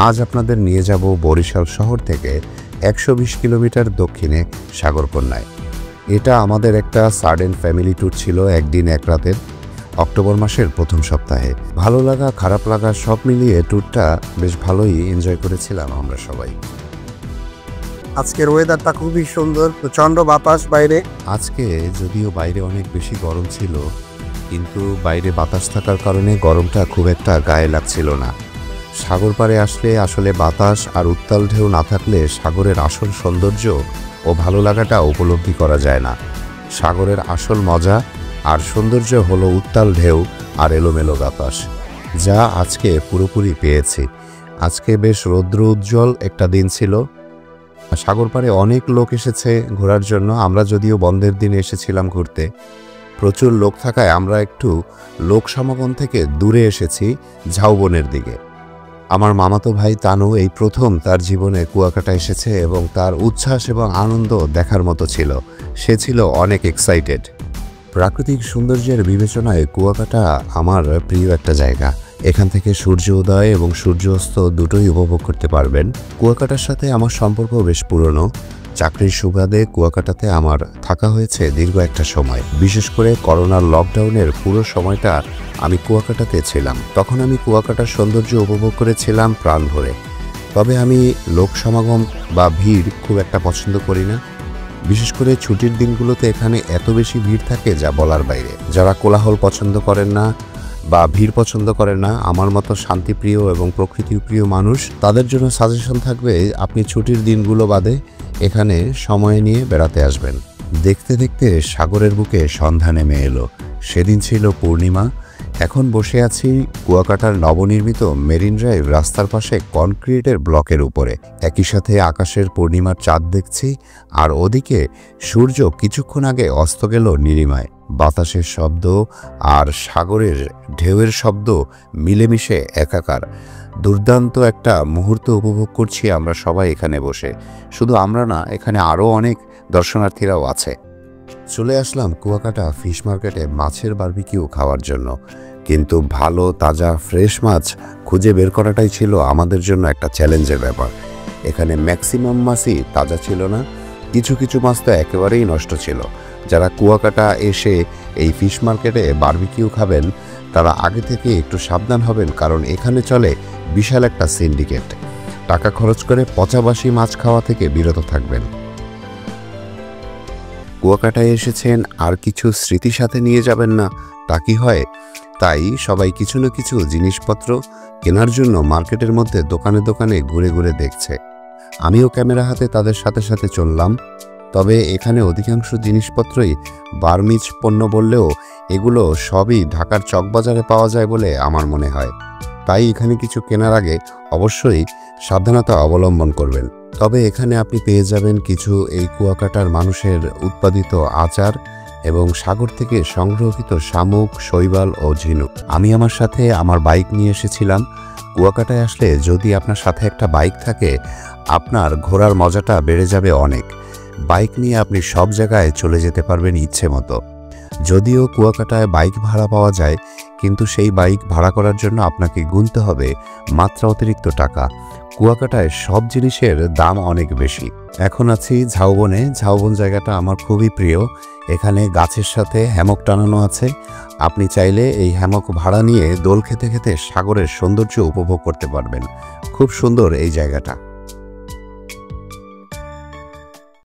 আজ আপনাদের নিয়ে যাব বরিশাল শহর থেকে ১২০ কিলোমিটার দক্ষিণে সাগরকন্যায়। এটা আমাদের একটা সাডেন ফ্যামিলি ট্যুর ছিল, একদিন এক রাতের, অক্টোবর মাসের প্রথম সপ্তাহে। ভালো লাগা খারাপ লাগা সব মিলিয়ে ট্যুরটা বেশ ভালোই এনজয় করেছিলাম আমরা সবাই। আজকের ওয়েদারটা খুবই সুন্দর, প্রচণ্ড বাতাস বাইরে। আজকে যদিও বাইরে অনেক বেশি গরম ছিল, কিন্তু বাইরে বাতাস থাকার কারণে গরমটা খুব একটা গায়ে লাগছিল না। সাগর পাড়ে আসলে আসলে বাতাস আর উত্তাল ঢেউ না থাকলে সাগরের আসল সৌন্দর্য ও ভালো লাগাটা উপলব্ধি করা যায় না। সাগরের আসল মজা আর সৌন্দর্য হলো উত্তাল ঢেউ আর এলোমেলো বাতাস, যা আজকে পুরোপুরি পেয়েছি। আজকে বেশ রৌদ্র উজ্জ্বল একটা দিন ছিল। সাগর পাড়ে অনেক লোক এসেছে ঘোরার জন্য। আমরা যদিও বন্ধের দিনে এসেছিলাম ঘুরতে, প্রচুর লোক থাকায় আমরা একটু লোক সমাগম থেকে দূরে এসেছি, ঝাউবনের দিকে। আমার মামাতো ভাই তানু এই প্রথম তার জীবনে কুয়াকাটা এসেছে এবং তার উচ্ছ্বাস এবং আনন্দ দেখার মতো ছিল। সে ছিল অনেক এক্সাইটেড। প্রাকৃতিক সৌন্দর্যের বিবেচনায় কুয়াকাটা আমার প্রিয় একটা জায়গা। এখান থেকে সূর্য উদয় এবং সূর্য অস্ত দুটোই উপভোগ করতে পারবেন। কুয়াকাটার সাথে আমার সম্পর্ক বেশ পুরনো। চাকরির সুবাদে কুয়াকাটাতে আমার থাকা হয়েছে দীর্ঘ একটা সময়। বিশেষ করে করোনার লকডাউনের পুরো সময়টা আমি কুয়াকাটাতে ছিলাম। তখন আমি কুয়াকাটার সৌন্দর্য উপভোগ করেছিলাম প্রাণ ভরে। তবে আমি লোক সমাগম বা ভিড় খুব একটা পছন্দ করি না। বিশেষ করে ছুটির দিনগুলোতে এখানে এত বেশি ভিড় থাকে যা বলার বাইরে। যারা কোলাহল পছন্দ করেন না বা ভিড় পছন্দ করেন না, আমার মতো শান্তিপ্রিয় এবং প্রকৃতিপ্রিয় মানুষ, তাদের জন্য সাজেশন থাকবে আপনি ছুটির দিনগুলো বাদে এখানে সময় নিয়ে বেড়াতে আসবেন। দেখতে দেখতে সাগরের বুকে সন্ধ্যা নেমে এলো। সেদিন ছিল পূর্ণিমা। এখন বসে আছি কুয়াকাটার নবনির্মিত মেরিন ড্রাইভ রাস্তার পাশে কনক্রিটের ব্লকের উপরে। একই সাথে আকাশের পূর্ণিমার চাঁদ দেখছি, আর ওদিকে সূর্য কিছুক্ষণ আগে অস্ত গেল নীলিমায়। বাতাসের শব্দ আর সাগরের ঢেউয়ের শব্দ মিলেমিশে একাকার। দুর্দান্ত একটা মুহূর্ত উপভোগ করছি আমরা সবাই এখানে বসে। শুধু আমরা না, এখানে আরও অনেক দর্শনার্থীরাও আছে। চলে আসলাম কুয়াকাটা ফিশ মার্কেটে মাছের বারবিকিউ খাওয়ার জন্য, কিন্তু ভালো তাজা ফ্রেশ মাছ খুঁজে বের করাটাই ছিল আমাদের জন্য একটা চ্যালেঞ্জের ব্যাপার। এখানে ম্যাক্সিমাম মাছই তাজা ছিল না, কিছু কিছু মাছ তো একেবারেই নষ্ট ছিল। যারা কুয়াকাটা এসে এই ফিশ মার্কেটে বারবিকিউ খাবেন তারা আগে থেকে একটু সাবধান হবেন, কারণ এখানে চলে বিশাল একটা সিন্ডিকেট। টাকা খরচ করে পচাবাসি মাছ খাওয়া থেকে বিরত থাকবেন। কুয়াকাটায় এসেছেন আর কিছু স্মৃতি সাথে নিয়ে যাবেন না, তা কি হয়? তাই সবাই কিছু না কিছু জিনিসপত্র কেনার জন্য মার্কেটের মধ্যে দোকানে দোকানে ঘুরে ঘুরে দেখছে। আমিও ক্যামেরা হাতে তাদের সাথে সাথে চললাম। তবে এখানে অধিকাংশ জিনিসপত্রই বার্মিজ পণ্য বললেও এগুলো সবই ঢাকার চকবাজারে পাওয়া যায় বলে আমার মনে হয়। তাই এখানে কিছু কেনার আগে অবশ্যই সাবধানতা অবলম্বন করবেন। তবে এখানে আপনি পেয়ে যাবেন কিছু এই কুয়াকাটার মানুষের উৎপাদিত আচার এবং সাগর থেকে সংগ্রহকৃত শামুক, শৈবাল ও ঝিনুক। আমি আমার সাথে আমার বাইক নিয়ে এসেছিলাম। কুয়াকাটায় আসলে যদি আপনার সাথে একটা বাইক থাকে, আপনার ঘোরার মজাটা বেড়ে যাবে অনেক। বাইক নিয়ে আপনি সব জায়গায় চলে যেতে পারবেন ইচ্ছে মতো। যদিও কুয়াকাটায় বাইক ভাড়া পাওয়া যায়, কিন্তু সেই বাইক ভাড়া করার জন্য আপনাকে গুনতে হবে মাত্রা অতিরিক্ত টাকা। কুয়াকাটায় সব জিনিসের দাম অনেক বেশি। এখন আছি ঝাউবনে। ঝাউবন জায়গাটা আমার খুবই প্রিয়। এখানে গাছের সাথে হ্যামক টানানো আছে। আপনি চাইলে এই হ্যামক ভাড়া নিয়ে দোল খেতে খেতে সাগরের সৌন্দর্য উপভোগ করতে পারবেন। খুব সুন্দর এই জায়গাটা।